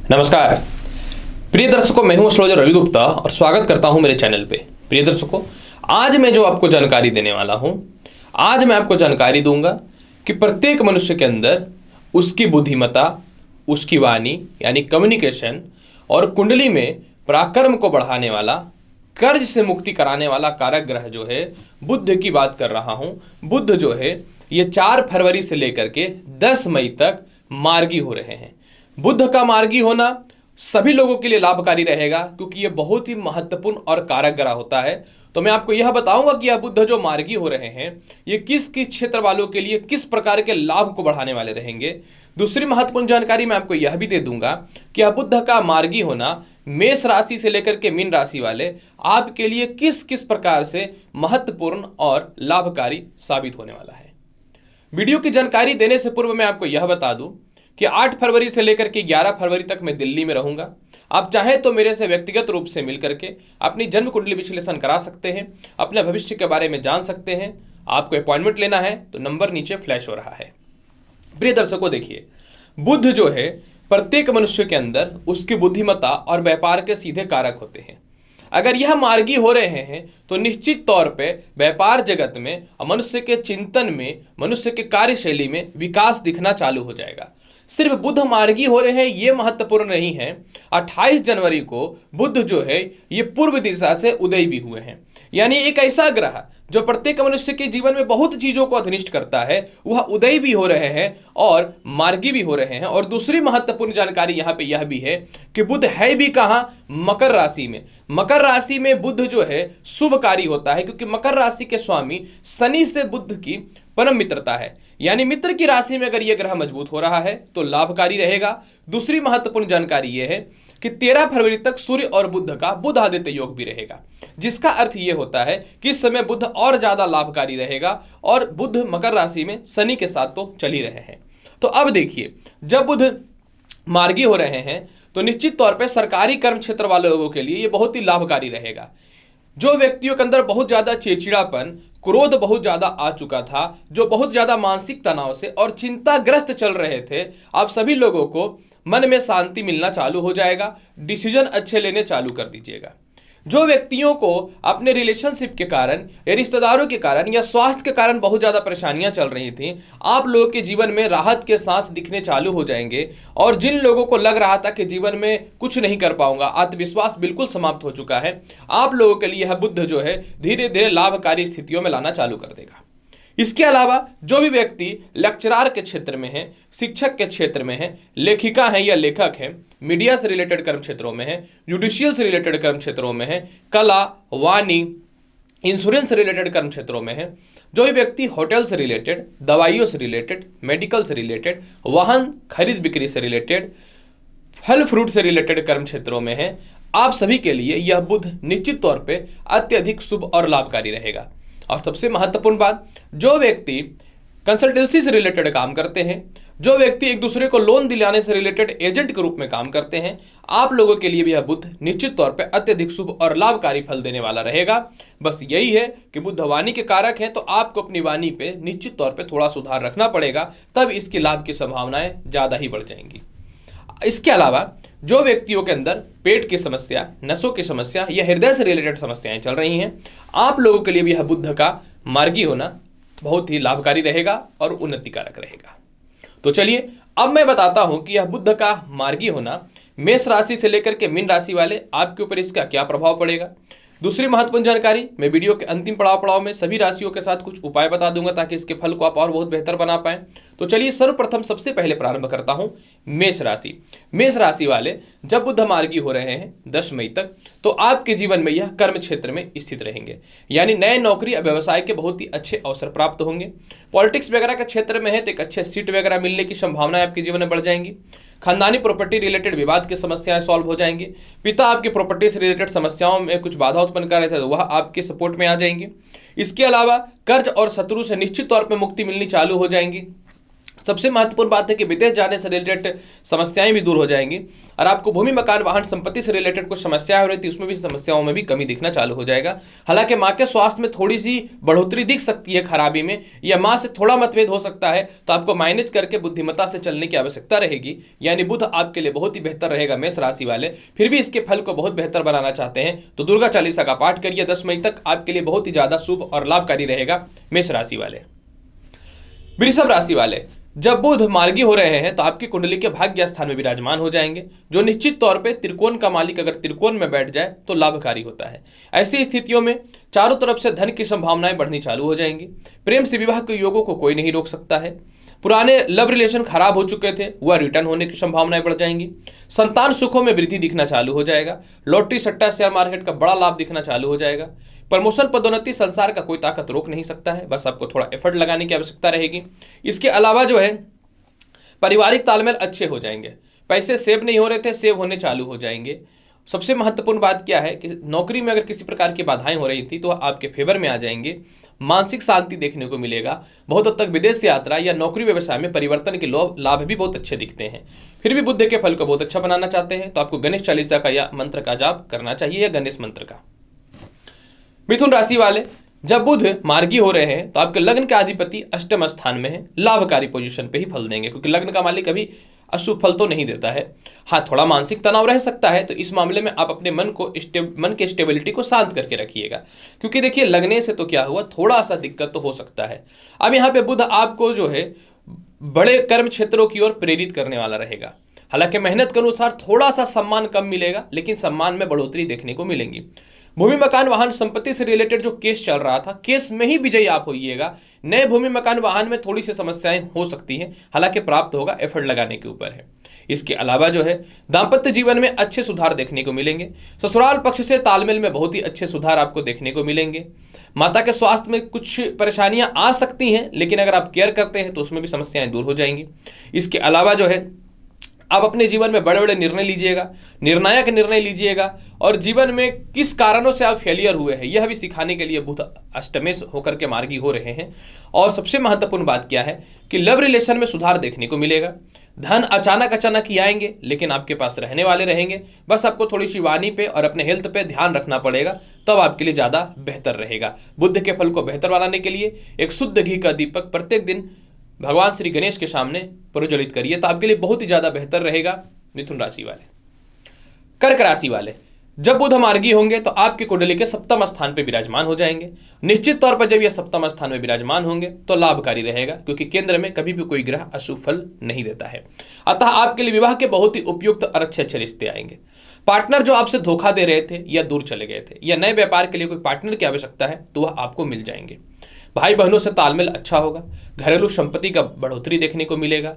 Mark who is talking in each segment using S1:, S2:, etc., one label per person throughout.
S1: नमस्कार प्रिय दर्शकों, मैं हूं एस्ट्रोलॉजर रवि गुप्ता और स्वागत करता हूं मेरे चैनल पे। प्रिय दर्शकों, आज मैं जो आपको जानकारी देने वाला हूं, आज मैं आपको जानकारी दूंगा कि प्रत्येक मनुष्य के अंदर उसकी बुद्धिमत्ता, उसकी वाणी यानी कम्युनिकेशन और कुंडली में पराक्रम को बढ़ाने वाला, कर्ज से मुक्ति कराने वाला कारक ग्रह जो है बुध की बात कर रहा हूं। बुध जो है ये 4 फरवरी से लेकर के 10 मई तक मार्गी हो रहे हैं। बुध का मार्गी होना सभी लोगों के लिए लाभकारी रहेगा क्योंकि यह बहुत ही महत्वपूर्ण और कारक ग्रह होता है। तो मैं आपको यह बताऊंगा कि यह बुध जो मार्गी हो रहे हैं ये किस किस क्षेत्र वालों के लिए किस प्रकार के लाभ को बढ़ाने वाले रहेंगे। दूसरी महत्वपूर्ण जानकारी मैं आपको यह भी दे दूंगा कि यह बुध का मार्गी होना मेष राशि से लेकर के मीन राशि वाले आपके लिए किस किस प्रकार से महत्वपूर्ण और लाभकारी साबित होने वाला है। वीडियो की जानकारी देने से पूर्व मैं आपको यह बता दूं कि 8 फरवरी से लेकर के 11 फरवरी तक मैं दिल्ली में रहूंगा। आप चाहें तो मेरे से व्यक्तिगत रूप से मिलकर के अपनी जन्म कुंडली विश्लेषण करा सकते हैं, अपने भविष्य के बारे में जान सकते हैं। आपको अपॉइंटमेंट लेना है तो नंबर नीचे फ्लैश हो रहा है। प्रिय दर्शकों, देखिए, बुध जो है प्रत्येक मनुष्य के अंदर उसकी बुद्धिमत्ता और व्यापार के सीधे कारक होते हैं। अगर यह मार्गी हो रहे हैं तो निश्चित तौर पे व्यापार जगत में, मनुष्य के चिंतन में, मनुष्य के कार्यशैली में विकास दिखना चालू हो जाएगा। सिर्फ बुध मार्गी हो रहे हैं ये महत्वपूर्ण नहीं है, 28 जनवरी को बुध जो है ये पूर्व दिशा से उदय भी हुए हैं। यानी एक ऐसा ग्रह जो प्रत्येक मनुष्य के जीवन में बहुत चीजों को अधिनिष्ठ करता है वह उदय भी हो रहे हैं और मार्गी भी हो रहे हैं। और दूसरी महत्वपूर्ण जानकारी यहां पे यह भी है कि बुध है भी कहां, मकर राशि में। मकर राशि में बुध जो है शुभकारी होता है क्योंकि मकर राशि के स्वामी शनि से बुध की परम मित्रता है। यानी मित्र की राशि में अगर यह ग्रह मजबूत हो रहा है तो लाभकारी रहेगा। दूसरी महत्वपूर्ण जानकारी यह है कि 13 फरवरी तक सूर्य और बुध का बुध आदित्य योग भी रहेगा, जिसका अर्थ यह होता है कि इस समय बुध और ज्यादा लाभकारी रहेगा। और बुध मकर राशि में शनि के साथ तो चल ही रहे हैं। तो अब देखिए, जब बुध मार्गी हो रहे हैं तो निश्चित तौर पर सरकारी कर्म क्षेत्र वाले लोगों के लिए यह बहुत ही लाभकारी रहेगा। जो व्यक्तियों के अंदर बहुत ज्यादा चिड़चिड़ापन, क्रोध बहुत ज्यादा आ चुका था, जो बहुत ज्यादा मानसिक तनाव से और चिंताग्रस्त चल रहे थे, आप सभी लोगों को मन में शांति मिलना चालू हो जाएगा। डिसीजन अच्छे लेने चालू कर दीजिएगा। जो व्यक्तियों को अपने रिलेशनशिप के कारण या रिश्तेदारों के कारण या स्वास्थ्य के कारण बहुत ज्यादा परेशानियां चल रही थी, आप लोगों के जीवन में राहत के सांस दिखने चालू हो जाएंगे। और जिन लोगों को लग रहा था कि जीवन में कुछ नहीं कर पाऊंगा, आत्मविश्वास बिल्कुल समाप्त हो चुका है, आप लोगों के लिए यह बुध जो है धीरे धीरे लाभकारी स्थितियों में लाना चालू कर देगा। इसके अलावा जो भी व्यक्ति लेक्चरार के क्षेत्र में है, शिक्षक के क्षेत्र में है, लेखिका है या लेखक है, मीडिया से रिलेटेड कर्म क्षेत्रों में है, जुडिशियल से रिलेटेड कर्म क्षेत्रों में है, कला, वाणी, इंश्योरेंस से रिलेटेड कर्म क्षेत्रों में है, जो भी व्यक्ति होटल से रिलेटेड, दवाइयों से रिलेटेड, मेडिकल से रिलेटेड, वाहन खरीद बिक्री से रिलेटेड, फल फ्रूट से रिलेटेड कर्म क्षेत्रों में है, आप सभी के लिए यह बुध निश्चित तौर पे अत्यधिक शुभ और लाभकारी रहेगा। और सबसे महत्वपूर्ण बात, जो व्यक्ति कंसल्टेंसी से रिलेटेड काम करते हैं, जो व्यक्ति एक दूसरे को लोन दिलाने से रिलेटेड एजेंट के रूप में काम करते हैं, आप लोगों के लिए भी यह बुध निश्चित तौर पे अत्यधिक शुभ और लाभकारी फल देने वाला रहेगा। बस यही है कि बुध वाणी के कारक हैं तो आपको अपनी वाणी पे निश्चित तौर पे थोड़ा सुधार रखना पड़ेगा, तब इसके लाभ की संभावनाएं ज्यादा ही बढ़ जाएंगी। इसके अलावा जो व्यक्तियों के अंदर पेट की समस्या, नसों की समस्या या हृदय से रिलेटेड समस्याएं चल रही हैं, आप लोगों के लिए भी यह बुध का मार्गी होना बहुत ही लाभकारी रहेगा और उन्नतिकारक रहेगा। तो चलिए अब मैं बताता हूं कि यह बुध का मार्गी होना मेष राशि से लेकर के मीन राशि वाले आपके ऊपर इसका क्या प्रभाव पड़ेगा। दूसरी महत्वपूर्ण जानकारी मैं वीडियो के अंतिम पड़ाव में सभी राशियों के साथ कुछ उपाय बता दूंगा ताकि इसके फल को आप और बहुत बेहतर बना पाएं। तो चलिए सर्वप्रथम सबसे पहले प्रारंभ करता हूं मेष राशि। मेष राशि वाले जब बुध मार्गी हो रहे हैं 10 मई तक, तो आपके जीवन में यह कर्म क्षेत्र में स्थित रहेंगे। यानी नए नौकरी और व्यवसाय के बहुत ही अच्छे अवसर प्राप्त होंगे। पॉलिटिक्स वगैरह के क्षेत्र में है तो एक अच्छे सीट वगैरह मिलने की संभावनाएं आपके जीवन में बढ़ जाएंगी। खानदानी प्रॉपर्टी रिलेटेड विवाद की समस्याएं सॉल्व हो जाएंगी। पिता आपकी प्रॉपर्टी से रिलेटेड समस्याओं में कुछ बाधा उत्पन्न कर रहे थे तो वह आपके सपोर्ट में आ जाएंगे। इसके अलावा कर्ज और शत्रु से निश्चित तौर पर मुक्ति मिलनी चालू हो जाएंगी। सबसे महत्वपूर्ण बात है कि विदेश जाने से रिलेटेड समस्याएं भी दूर हो जाएंगी और आपको भूमि मकान वाहन संपत्ति से रिलेटेड कुछ समस्याएं हो रही थी उसमें भी समस्याओं में भी कमी दिखना चालू हो जाएगा। हालांकि माँ के स्वास्थ्य में थोड़ी सी बढ़ोतरी दिख सकती है खराबी में, या माँ से थोड़ा मतभेद हो सकता है, तो आपको मैनेज करके बुद्धिमत्ता से चलने की आवश्यकता रहेगी। यानी बुध आपके लिए बहुत ही बेहतर रहेगा मेष राशि वाले। फिर भी इसके फल को बहुत बेहतर बनाना चाहते हैं तो दुर्गा चालीसा का पाठ करिए। 10 मई तक आपके लिए बहुत ही ज्यादा शुभ और लाभकारी रहेगा मेष राशि वाले। वृषभ राशि वाले, जब बुध मार्गी हो रहे हैं तो आपकी कुंडली के भाग्य स्थान में विराजमान हो जाएंगे, जो निश्चित तौर पे त्रिकोण का मालिक अगर त्रिकोण में बैठ जाए तो लाभकारी होता है। ऐसी स्थितियों में चारों तरफ से धन की संभावनाएं बढ़नी चालू हो जाएंगी। प्रेम से विवाह के योगों को कोई नहीं रोक सकता है। पुराने लव रिलेशन खराब हो चुके थे वह रिटर्न होने की संभावनाएं बढ़ जाएंगी। संतान सुखों में वृद्धि दिखना चालू हो जाएगा। लॉटरी सट्टा शेयर मार्केट का बड़ा लाभ दिखना चालू हो जाएगा। प्रमोशन पदोन्नति संसार का कोई ताकत रोक नहीं सकता है, बस आपको थोड़ा एफर्ट लगाने की आवश्यकता रहेगी। इसके अलावा जो है पारिवारिक तालमेल अच्छे हो जाएंगे। पैसे सेव नहीं हो रहे थे, सेव होने चालू हो जाएंगे। सबसे महत्वपूर्ण बात क्या है कि नौकरी में अगर किसी प्रकार की बाधाएं हो रही थी तो आपके फेवर में आ जाएंगे। मानसिक शांति देखने को मिलेगा। बहुत हद तक विदेश यात्रा या नौकरी व्यवसाय में परिवर्तन के लाभ भी बहुत अच्छे दिखते हैं। फिर भी बुध के फल को बहुत अच्छा बनाना चाहते हैं तो आपको गणेश चालीसा का या मंत्र का जाप करना चाहिए, या गणेश मंत्र का। मिथुन राशि वाले, जब बुध मार्गी हो रहे हैं तो आपके लग्न का अधिपति अष्टम स्थान में है, लाभकारी पोजीशन पे ही फल देंगे, क्योंकि लग्न का मालिक अभी अशुभ फल तो नहीं देता है। हाँ, थोड़ा मानसिक तनाव रह सकता है, तो इस मामले में आप अपने मन के स्टेबिलिटी को शांत करके रखिएगा, क्योंकि देखिए लगने से तो क्या हुआ, थोड़ा सा दिक्कत तो हो सकता है। अब यहाँ पे बुध आपको जो है बड़े कर्म क्षेत्रों की ओर प्रेरित करने वाला रहेगा। हालांकि मेहनत के अनुसार थोड़ा सा सम्मान कम मिलेगा, लेकिन सम्मान में बढ़ोतरी देखने को मिलेंगी। भूमि मकान वाहन संपत्ति से रिलेटेड जो केस चल रहा था, केस में ही विजयी आप होइएगा। नए भूमि मकान वाहन में थोड़ी सी समस्याएं हो सकती हैं, हालांकि प्राप्त होगा, एफर्ट लगाने के ऊपर है। इसके अलावा जो है दाम्पत्य जीवन में अच्छे सुधार देखने को मिलेंगे। ससुराल पक्ष से तालमेल में बहुत ही अच्छे सुधार आपको देखने को मिलेंगे। माता के स्वास्थ्य में कुछ परेशानियां आ सकती हैं, लेकिन अगर आप केयर करते हैं तो उसमें भी समस्याएं दूर हो जाएंगी। इसके अलावा जो है आप अपने जीवन में बड़े बड़े निर्णय लीजिएगा, निर्णायक निर्णय लीजिएगा, और जीवन में किस कारणों से आप फेलियर हुए हैं यह भी सिखाने के लिए बुध अष्टमेश होकर के मार्गी हो रहे हैं। और सबसे महत्वपूर्ण बात क्या है कि लव रिलेशन में सुधार देखने को मिलेगा। धन अचानक ही आएंगे, लेकिन आपके पास रहने वाले रहेंगे। बस आपको थोड़ी सी वाणी पे और अपने हेल्थ पे ध्यान रखना पड़ेगा, तब आपके लिए ज्यादा बेहतर रहेगा। बुध के फल को बेहतर बनाने के लिए एक शुद्ध घी का दीपक प्रत्येक दिन भगवान श्री गणेश के सामने प्रज्वलित करिए, तो आपके लिए बहुत ही ज्यादा बेहतर रहेगा। मिथुन राशि वाले, कर्क राशि वाले, जब बुध मार्गी होंगे तो आपकी कुंडली के सप्तम स्थान पर विराजमान हो जाएंगे। निश्चित तौर पर जब यह सप्तम स्थान में विराजमान होंगे तो लाभकारी रहेगा, क्योंकि केंद्र में कभी भी कोई ग्रह अशुभ फल नहीं देता है। अतः आपके लिए विवाह के बहुत ही उपयुक्त और अच्छे रिश्ते आएंगे। पार्टनर जो आपसे धोखा दे रहे थे या दूर चले गए थे, या नए व्यापार के लिए कोई पार्टनर की आवश्यकता है तो वह आपको मिल जाएंगे। भाई बहनों से तालमेल अच्छा होगा। घरेलू संपत्ति का बढ़ोतरी देखने को मिलेगा।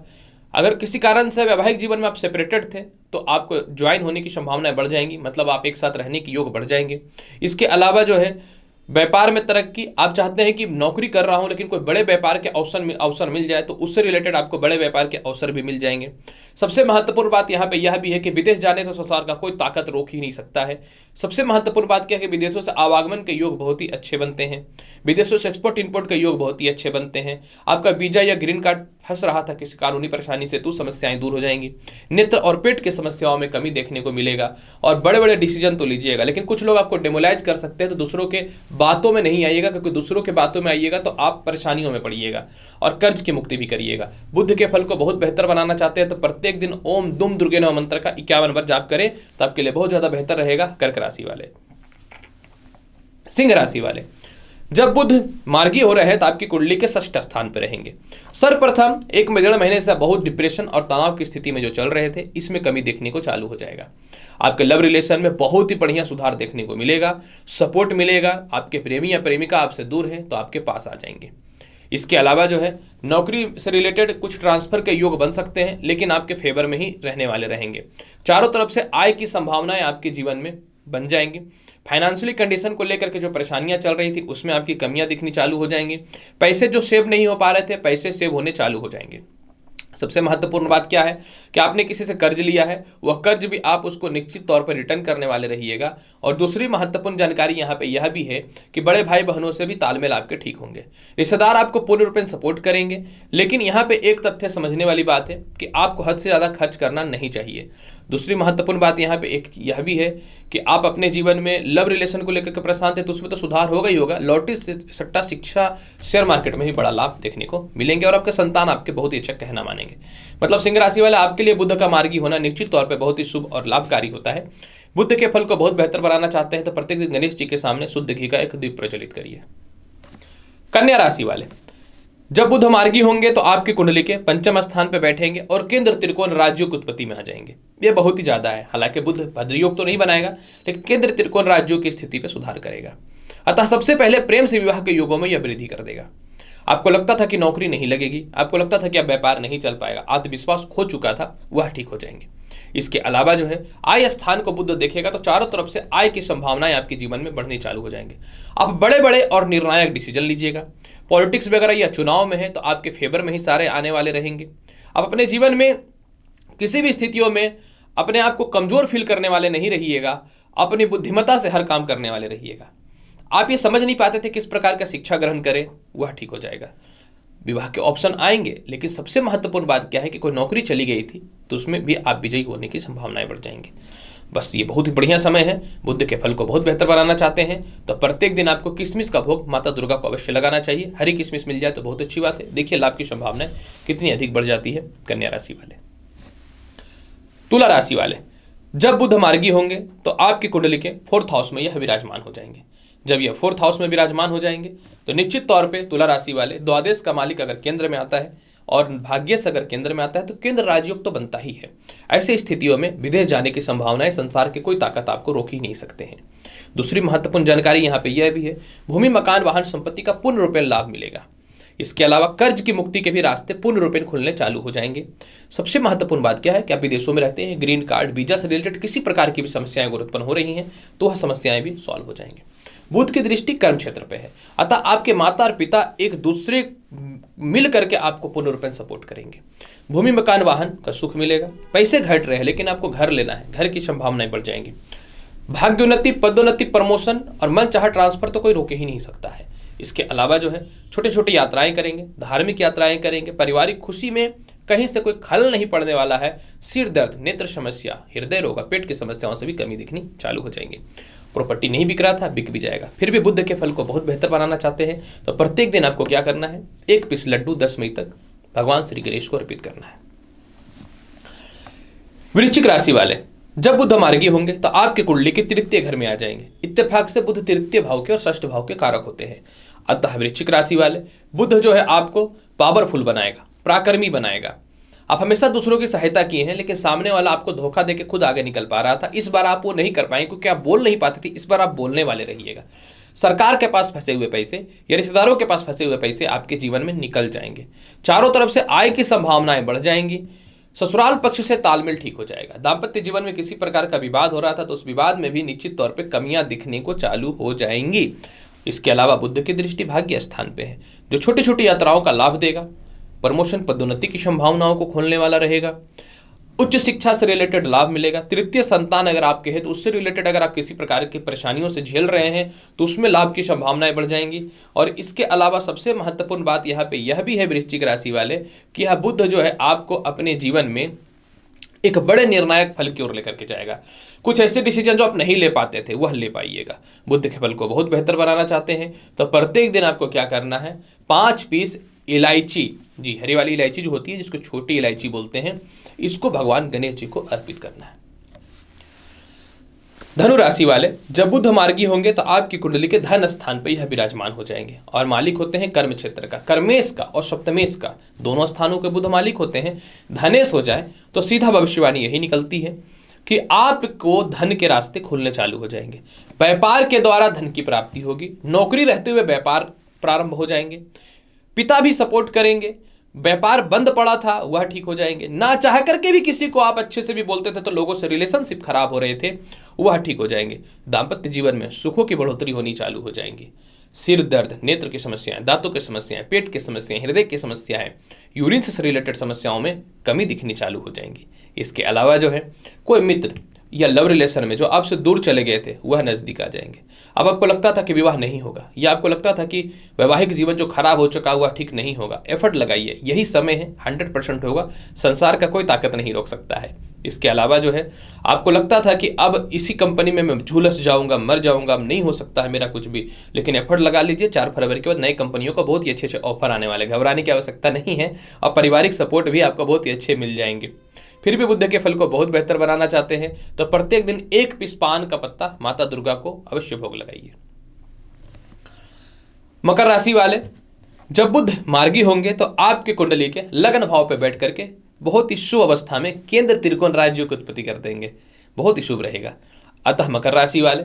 S1: अगर किसी कारण से वैवाहिक जीवन में आप सेपरेटेड थे तो आपको ज्वाइन होने की संभावनाएं बढ़ जाएंगी, मतलब आप एक साथ रहने के योग बढ़ जाएंगे। इसके अलावा जो है व्यापार में तरक्की, आप चाहते हैं कि नौकरी कर रहा हूं लेकिन कोई बड़े व्यापार के अवसर मिल जाए तो उससे रिलेटेड आपको बड़े व्यापार के अवसर भी मिल जाएंगे। सबसे महत्वपूर्ण बात यहाँ पे यह भी है कि विदेश जाने तो संसार का कोई ताकत रोक ही नहीं सकता है। सबसे महत्वपूर्ण बात क्या है कि विदेशों से आवागमन के योग बहुत ही अच्छे बनते हैं। विदेशों से एक्सपोर्ट इंपोर्ट के योग बहुत ही अच्छे बनते हैं। आपका वीजा या ग्रीन कार्ड फंस रहा था किसी कानूनी परेशानी से, तो समस्याएं दूर हो जाएंगी। नेत्र और पेट की समस्याओं में कमी देखने को मिलेगा। और बड़े बड़े डिसीजन तो लीजिएगा, लेकिन कुछ लोग आपको डेमोलाइज कर सकते हैं, तो दूसरों के बातों में नहीं आइएगा, क्योंकि दूसरों के बातों में आइएगा तो आप परेशानियों में पड़िएगा और कर्ज की मुक्ति भी करिएगा। बुध के फल को बहुत बेहतर बनाना चाहते हैं तो प्रत्येक दिन ओम दुम दुर्गे नमः मंत्र का 51 बार जाप करें, तो आपके लिए बहुत ज्यादा बेहतर रहेगा। कर्क राशि वाले, सिंह राशि वाले, जब बुध मार्गी हो रहे हैं तो आपकी कुंडली के षष्ठ स्थान पर रहेंगे। सर्वप्रथम 1 महीने से बहुत डिप्रेशन और तनाव की स्थिति में जो चल रहे थे, इसमें कमी देखने को चालू हो जाएगा। आपके लव रिलेशन में बहुत ही बढ़िया सुधार देखने को मिलेगा, सपोर्ट मिलेगा। आपके प्रेमी या प्रेमिका आपसे दूर है तो आपके पास आ जाएंगे। इसके अलावा जो है नौकरी से रिलेटेड कुछ ट्रांसफर के योग बन सकते हैं, लेकिन आपके फेवर में ही रहने वाले रहेंगे। चारों तरफ से आय की संभावनाएं आपके जीवन में बन जाएंगी। फाइनेंशियली कंडीशन को लेकर के जो परेशानियां चल रही थी उसमें आपकी कमियां दिखनी चालू हो जाएंगी। पैसे जो सेव नहीं हो पा रहे थे, पैसे सेव होने चालू हो जाएंगे। सबसे महत्वपूर्ण बात क्या है कि आपने किसी से कर्ज लिया है, वह कर्ज भी आप उसको निश्चित तौर पर रिटर्न करने वाले रहिएगा। और दूसरी महत्वपूर्ण जानकारी यहाँ पे यह भी है कि बड़े भाई बहनों से भी तालमेल आपके ठीक होंगे, रिश्तेदार आपको पूर्ण रूप से सपोर्ट करेंगे। लेकिन यहाँ पे एक तथ्य समझने वाली बात है कि आपको हद से ज़्यादा खर्च करना नहीं चाहिए। दूसरी महत्वपूर्ण बात यहाँ पे एक यह भी है कि आप अपने जीवन में लव रिलेशन को लेकर के परेशान थे, तो उसमें तो सुधार होगा ही होगा। लॉटरी, सट्टा, शिक्षा, शेयर मार्केट में भी बड़ा लाभ देखने को मिलेंगे और आपके संतान आपके बहुत ही अच्छा कहना मानेंगे। मतलब सिंह राशि वाले, आपके लिए बुध का मार्गी होना निश्चित तौर पर बहुत ही शुभ और लाभकारी होता है। बुध के फल को बहुत बेहतर बनाना चाहते हैं तो प्रत्येक दिन गणेश जी के सामने शुद्ध घी का एक दीप प्रज्वलित करिए। कन्या राशि वाले, जब बुध मार्गी होंगे तो आपकी कुंडली के पंचम स्थान पर बैठेंगे और केंद्र त्रिकोण राज्यों की उत्पत्ति में आ जाएंगे। यह बहुत ही ज्यादा है। हालांकि बुध भद्रयोग तो नहीं बनाएगा, लेकिन केंद्र त्रिकोण राज्यों की स्थिति पर सुधार करेगा। अतः सबसे पहले प्रेम से विवाह के योगों में यह वृद्धि कर देगा। आपको लगता था कि नौकरी नहीं लगेगी, आपको लगता था कि अब व्यापार नहीं चल पाएगा, आत्मविश्वास खो चुका था, वह ठीक हो जाएंगे। इसके अलावा जो है आय स्थान को बुध देखेगा तो चारों तरफ से आय की संभावनाएं आपके जीवन में बढ़नी चालू हो जाएंगे। आप बड़े बड़े और निर्णायक डिसीजन लीजिएगा। पॉलिटिक्स वगैरह या चुनाव में है तो आपके फेवर में ही सारे आने वाले रहेंगे। आप अपने जीवन में किसी भी स्थितियों में अपने आप को कमजोर फील करने वाले नहीं रहिएगा, अपनी बुद्धिमत्ता से हर काम करने वाले रहिएगा। आप ये समझ नहीं पाते थे किस प्रकार का शिक्षा ग्रहण करें, वह ठीक हो जाएगा। विवाह के ऑप्शन आएंगे, लेकिन सबसे महत्वपूर्ण बात क्या है कि कोई नौकरी चली गई थी तो उसमें भी आप विजयी होने की संभावनाएं बढ़ जाएंगी। बस ये बहुत ही बढ़िया समय है। बुध के फल को बहुत बेहतर बनाना चाहते हैं तो प्रत्येक दिन आपको किशमिश का भोग माता दुर्गा को अवश्य लगाना चाहिए। हरी किशमिश मिल जाए तो बहुत अच्छी बात है। देखिए लाभ की संभावनाएं कितनी अधिक बढ़ जाती है। कन्या राशि वाले, तुला राशि वाले, जब बुध मार्गी होंगे तो आपकी कुंडली के 4th हाउस में यह विराजमान हो जाएंगे। जब यह 4th हाउस में विराजमान हो जाएंगे तो निश्चित तौर पे तुला राशि वाले, द्वादश का मालिक अगर केंद्र में आता है और भाग्य से अगर केंद्र में आता है तो केंद्र राजयोग तो बनता ही है। ऐसे स्थितियों में विदेश जाने की संभावनाएं संसार की कोई ताकत आपको रोक ही नहीं सकते हैं। दूसरी महत्वपूर्ण जानकारी यहाँ पे यह भी है, भूमि, मकान, वाहन, संपत्ति का पूर्ण रूपेण लाभ मिलेगा। इसके अलावा कर्ज की मुक्ति के भी रास्ते पूर्ण रूपेण खुलने चालू हो जाएंगे। सबसे महत्वपूर्ण बात क्या है कि आप विदेशों में रहते हैं, ग्रीन कार्ड, वीजा से रिलेटेड किसी प्रकार की भी समस्याएं अगर उत्पन्न हो रही हैं तो वह समस्याएं भी सॉल्व हो जाएंगे। बुध की दृष्टि कर्म क्षेत्र पे है, अतः आपके माता और पिता एक दूसरे मिल करके आपको पूर्ण रूप से सपोर्ट करेंगे। भूमि, मकान, वाहन का सुख मिलेगा। पैसे घट रहे हैं लेकिन आपको घर लेना है, घर की संभावनाएं बढ़ जाएंगी। भाग्योन्नति, पदोन्नति, प्रमोशन और मन चाहा ट्रांसफर तो कोई रोके ही नहीं सकता है। इसके अलावा जो है छोटी छोटी यात्राएं करेंगे, धार्मिक यात्राएं करेंगे। पारिवारिक खुशी में कहीं से कोई खलल नहीं पड़ने वाला है। सिर दर्द, नेत्र समस्या, हृदय रोग, पेट की समस्याओं से भी कमी दिखनी चालू हो जाएंगे। प्रॉपर्टी नहीं बिक रहा था, बिक भी जाएगा। फिर भी बुध के फल को बहुत बेहतर बनाना चाहते हैं तो प्रत्येक दिन आपको क्या करना है, 1 पीस लड्डू 10 मई तक भगवान श्री गणेश को अर्पित करना है। वृश्चिक राशि वाले, जब बुध मार्गी होंगे तो आपके कुंडली के तृतीय घर में आ जाएंगे। इत्तेफाक से बुध तृतीय भाव के और षष्ठ भाव के कारक होते हैं। अतः वृश्चिक राशि वाले, बुध जो है आपको पावरफुल बनाएगा, पराक्रमी बनाएगा। आप हमेशा दूसरों की सहायता किए हैं लेकिन सामने वाला आपको धोखा देके खुद आगे निकल पा रहा था। इस बार आप वो नहीं कर पाएंगे क्योंकि आप बोल नहीं पाते थे। इस बार आप बोलने वाले रहिएगा। सरकार के पास फंसे हुए पैसे या रिश्तेदारों के पास फंसे हुए पैसे आपके जीवन में निकल जाएंगे। चारों तरफ से आय की संभावनाएं बढ़ जाएंगी। ससुराल पक्ष से तालमेल ठीक हो जाएगा। दाम्पत्य जीवन में किसी प्रकार का विवाद हो रहा था तो उस विवाद में भी निश्चित तौर पर कमियां दिखने को चालू हो जाएंगी। इसके अलावा बुध की दृष्टि भाग्य स्थान पे है जो छोटी छोटी यात्राओं का लाभ देगा। प्रमोशन, पदोन्नति की संभावनाओं को खोलने वाला रहेगा। उच्च शिक्षा से रिलेटेड लाभ मिलेगा। तृतीय संतान अगर आपके है तो उससे रिलेटेड अगर आप किसी प्रकार की परेशानियों से झेल रहे हैं तो उसमें लाभ की संभावनाएं बढ़ जाएंगी। और इसके अलावा सबसे महत्वपूर्ण बात यहाँ पे यह भी है वृश्चिक राशि वाले कि यह बुध जो है आपको अपने जीवन में एक बड़े निर्णायक फल की ओर लेकर के जाएगा। कुछ ऐसे डिसीजन जो आप नहीं ले पाते थे वह ले पाइएगा। बुध के फल को बहुत बेहतर बनाना चाहते हैं तो प्रत्येक दिन आपको क्या करना है, 5 पीस इलायची, जी हरी वाली इलायची जो होती है जिसको छोटी इलायची बोलते हैं, इसको भगवान गणेश जी को अर्पित करना है। धनु राशि वाले, जब बुध मार्गी होंगे तो आपकी कुंडली के धन स्थान पर यह विराजमान हो जाएंगे और मालिक होते हैं कर्म क्षेत्र का। कर्मेश का और सप्तमेश का दोनों स्थानों के बुध मालिक होते हैं। धनेश हो जाए तो सीधा भविष्यवाणी यही निकलती है कि आपको धन के रास्ते खुलने चालू हो जाएंगे। व्यापार के द्वारा धन की प्राप्ति होगी। नौकरी रहते हुए व्यापार प्रारंभ हो जाएंगे। पिता भी सपोर्ट करेंगे। व्यापार बंद पड़ा था वह ठीक हो जाएंगे। ना चाह करके भी किसी को आप अच्छे से भी बोलते थे तो लोगों से रिलेशनशिप खराब हो रहे थे, वह ठीक हो जाएंगे। दाम्पत्य जीवन में सुखों की बढ़ोतरी होनी चालू हो जाएंगी। सिर दर्द, नेत्र की समस्याएं, दांतों की समस्याएं, पेट की समस्याएं, हृदय की समस्याएं, यूरिन से रिलेटेड समस्याओं में कमी दिखनी चालू हो जाएंगी। इसके अलावा जो है कोई मित्र या लव रिलेशन में जो आपसे दूर चले गए थे वह नजदीक आ जाएंगे। अब आपको लगता था कि विवाह नहीं होगा, या आपको लगता था कि वैवाहिक जीवन जो खराब हो चुका हुआ ठीक नहीं होगा, एफर्ट लगाइए, यही समय है, 100% होगा, संसार का कोई ताकत नहीं रोक सकता है। इसके अलावा जो है आपको लगता था कि अब इसी कंपनी में मैं झुलस जाऊंगा, मर जाऊंगा, अब नहीं हो सकता है मेरा कुछ भी, लेकिन एफर्ट लगा लीजिए, 4 फरवरी के बाद नई कंपनियों को बहुत ही अच्छे अच्छे ऑफर आने वाले, घबराने की आवश्यकता नहीं है, और पारिवारिक सपोर्ट भी आपको बहुत ही अच्छे मिल जाएंगे। फिर भी बुध के फल को बहुत बेहतर बनाना चाहते हैं तो प्रत्येक दिन 1 पीस पान का पत्ता माता दुर्गा को अवश्य भोग लगाइए। मकर राशि वाले, जब बुध मार्गी होंगे तो आपके कुंडली के लगन भाव पर बैठ करके बहुत ही शुभ अवस्था में केंद्र त्रिकोण राज्यों की उत्पत्ति कर देंगे, बहुत ही शुभ रहेगा। अतः मकर राशि वाले,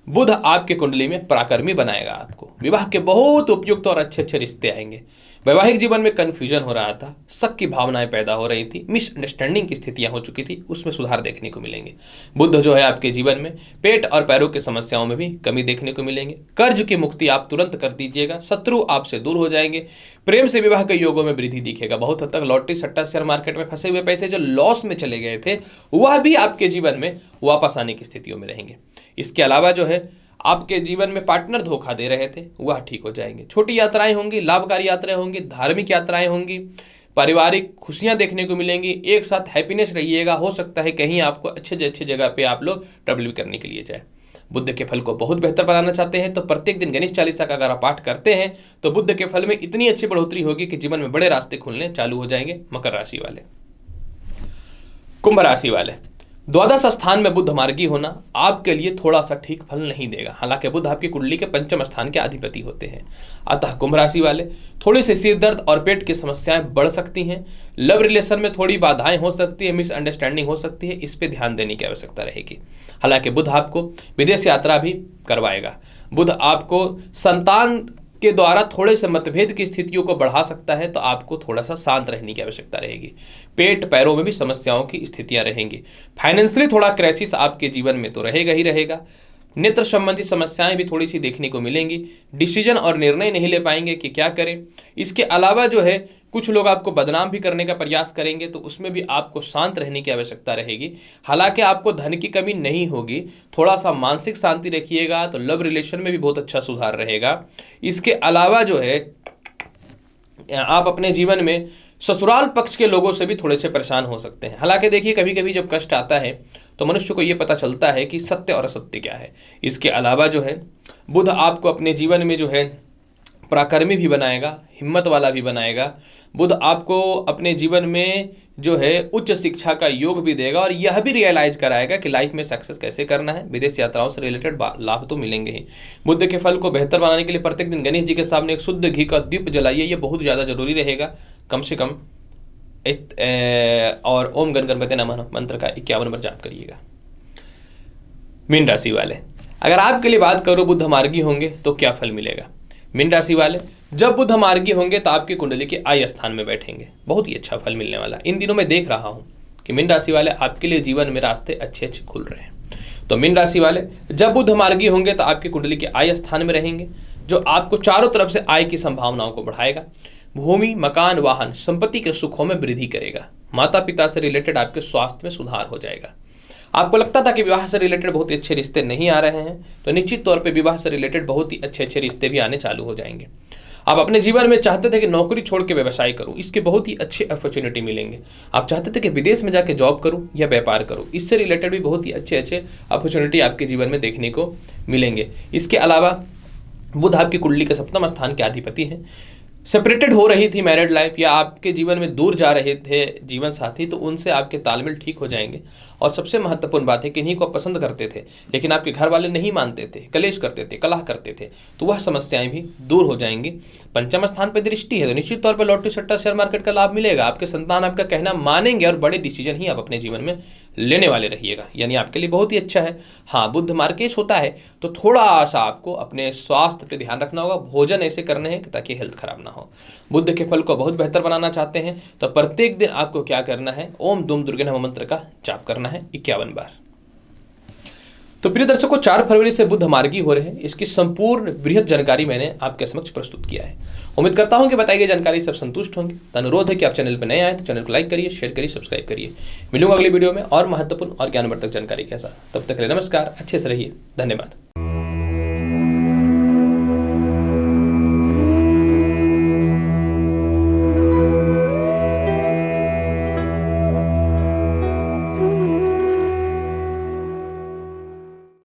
S1: बुध आपके कुंडली में पराक्रमी बनाएगा आपको, विवाह के बहुत उपयुक्त और अच्छे अच्छे रिश्ते आएंगे। वैवाहिक जीवन में कंफ्यूजन हो रहा था, शक की भावनाएं पैदा हो रही थी, मिसअंडरस्टैंडिंग की स्थितियां हो चुकी थी, उसमें सुधार देखने को मिलेंगे। बुध जो है आपके जीवन में पेट और पैरों की समस्याओं में भी कमी देखने को मिलेंगे। कर्ज की मुक्ति आप तुरंत कर दीजिएगा, शत्रु आपसे दूर हो जाएंगे। प्रेम से विवाह के योगों में वृद्धि दिखेगा। बहुत हद तक लॉटरी सट्टा शेयर मार्केट में फंसे हुए पैसे जो लॉस में चले गए थे वह भी आपके जीवन में वापस आने की स्थितियों में रहेंगे। इसके अलावा जो है आपके जीवन में पार्टनर धोखा दे रहे थे वह ठीक हो जाएंगे। छोटी यात्राएं होंगी, लाभकारी यात्राएं होंगी, धार्मिक यात्राएं होंगी, पारिवारिक खुशियां देखने को मिलेंगी, एक साथ हैप्पीनेस रहिएगा। हो सकता है कहीं आपको अच्छे जगह पे आप लोग ट्रैवल भी करने के लिए जाए। बुध के फल को बहुत बेहतर बनाना चाहते हैं तो प्रत्येक दिन गणेश चालीसा का अगर आप पाठ करते हैं तो बुध के फल में इतनी अच्छी बढ़ोतरी होगी कि जीवन में बड़े रास्ते खुलने चालू हो जाएंगे। मकर राशि वाले, कुंभ राशि वाले, द्वादश स्थान में बुध मार्गी होना आपके लिए थोड़ा सा ठीक फल नहीं देगा। हालांकि बुध आपकी कुंडली के पंचम स्थान के अधिपति होते हैं। अतः कुंभ राशि वाले, थोड़ी सी सिर दर्द और पेट की समस्याएं बढ़ सकती हैं। लव रिलेशन में थोड़ी बाधाएं हो सकती है, मिसअंडरस्टैंडिंग हो सकती है, इस पे ध्यान देने की आवश्यकता रहेगी। हालांकि बुध आपको विदेश यात्रा भी करवाएगा। बुध आपको संतान के द्वारा थोड़े से मतभेद की स्थितियों को बढ़ा सकता है, तो आपको थोड़ा सा शांत रहने की आवश्यकता रहेगी। पेट पैरों में भी समस्याओं की स्थितियां रहेंगी। फाइनेंशियली थोड़ा क्राइसिस आपके जीवन में तो रहेगा ही रहेगा। नेत्र संबंधी समस्याएं भी थोड़ी सी देखने को मिलेंगी। डिसीजन और निर्णय नहीं ले पाएंगे कि क्या करें। इसके अलावा जो है कुछ लोग आपको बदनाम भी करने का प्रयास करेंगे, तो उसमें भी आपको शांत रहने की आवश्यकता रहेगी। हालांकि आपको धन की कमी नहीं होगी, थोड़ा सा मानसिक शांति रखिएगा तो लव रिलेशन में भी बहुत अच्छा सुधार रहेगा। इसके अलावा जो है आप अपने जीवन में ससुराल पक्ष के लोगों से भी थोड़े से परेशान हो सकते हैं। हालांकि देखिए कभी कभी जब कष्ट आता है तो मनुष्य को यह पता चलता है कि सत्य और असत्य क्या है। इसके अलावा जो है बुध आपको अपने जीवन में जो है पराक्रमी भी बनाएगा, हिम्मत वाला भी बनाएगा। बुध आपको अपने जीवन में जो है उच्च शिक्षा का योग भी देगा और यह भी रियलाइज कराएगा कि लाइफ में सक्सेस कैसे करना है। विदेश यात्राओं से रिलेटेड लाभ तो मिलेंगे ही। बुध के फल को बेहतर बनाने के लिए प्रत्येक दिन गणेश जी के सामने एक शुद्ध घी का दीप जलाइए, यह बहुत ज़्यादा जरूरी रहेगा। कम से कम और ओम गण गणपति नमः मंत्र का 51 बार जाप करिएगा। मीन राशि वाले, अगर आपके लिए बात करो बुध मार्गी होंगे तो क्या फल मिलेगा। मीन राशि वाले, जब बुध मार्गी होंगे तो आपकी कुंडली के आय स्थान में बैठेंगे, बहुत ही अच्छा फल मिलने वाला। इन दिनों में देख रहा हूं कि मीन राशि वाले आपके लिए जीवन में रास्ते अच्छे अच्छे खुल रहे हैं। तो मीन राशि वाले जब बुध मार्गी होंगे तो आपकी कुंडली के आय स्थान में रहेंगे, जो आपको चारों तरफ से आय की संभावनाओं को बढ़ाएगा। भूमि, मकान, वाहन, संपत्ति के सुखों में वृद्धि करेगा। माता पिता से रिलेटेड आपके स्वास्थ्य में सुधार हो जाएगा। आपको लगता था कि विवाह से रिलेटेड बहुत ही अच्छे रिश्ते नहीं आ रहे हैं, तो निश्चित तौर पे विवाह से रिलेटेड बहुत ही अच्छे अच्छे रिश्ते भी आने चालू हो जाएंगे। आप अपने जीवन में चाहते थे कि नौकरी छोड़ के व्यवसाय करूं, इसके बहुत ही अच्छे अपॉर्चुनिटी मिलेंगे। आप चाहते थे कि विदेश में जाके जॉब करूं या व्यापार करूं, इससे रिलेटेड भी बहुत ही अच्छे अच्छे अपॉर्चुनिटी आपके जीवन में देखने को मिलेंगे। इसके अलावा बुध आपकी कुंडली के सप्तम स्थान के अधिपति हैं। सेपरेटेड हो रही थी मैरिड लाइफ या आपके जीवन में दूर जा रहे थे जीवन साथी, तो उनसे आपके तालमेल ठीक हो जाएंगे। और सबसे महत्वपूर्ण बात है कि इन्हीं को आप पसंद करते थे लेकिन आपके घर वाले नहीं मानते थे, कलेश करते थे, कलह करते थे, तो वह समस्याएं भी दूर हो जाएंगी। पंचम स्थान पर दृष्टि है तो निश्चित तौर पर लॉटरी सट्टा शेयर मार्केट का लाभ मिलेगा। आपके संतान आपका कहना मानेंगे और बड़े डिसीजन ही आप अपने जीवन में लेने वाले रहिएगा, यानी आपके लिए बहुत ही अच्छा है। हाँ, बुध मार्केश होता है तो थोड़ा सा आपको अपने स्वास्थ्य पे ध्यान रखना होगा, भोजन ऐसे करने हैं ताकि हेल्थ खराब ना हो। बुध के फल को बहुत बेहतर बनाना चाहते हैं तो प्रत्येक दिन आपको क्या करना है, ओम दुम दुर्गे नमः मंत्र का जाप करना है 51 बार। तो प्रिय दर्शकों, 4 फरवरी से बुध मार्गी हो रहे हैं। इसकी संपूर्ण बृहद जानकारी मैंने आपके समक्ष प्रस्तुत किया है। उम्मीद करता हूं कि बताई गई जानकारी से आप संतुष्ट होंगे। तो अनुरोध है कि आप चैनल पर नए आए तो चैनल को लाइक करिए, शेयर करिए, सब्सक्राइब करिए। मिलूंगा अगली वीडियो में और महत्वपूर्ण और ज्ञानवर्धक जानकारी के साथ। तब तक के लिए नमस्कार, अच्छे से रहिए, धन्यवाद।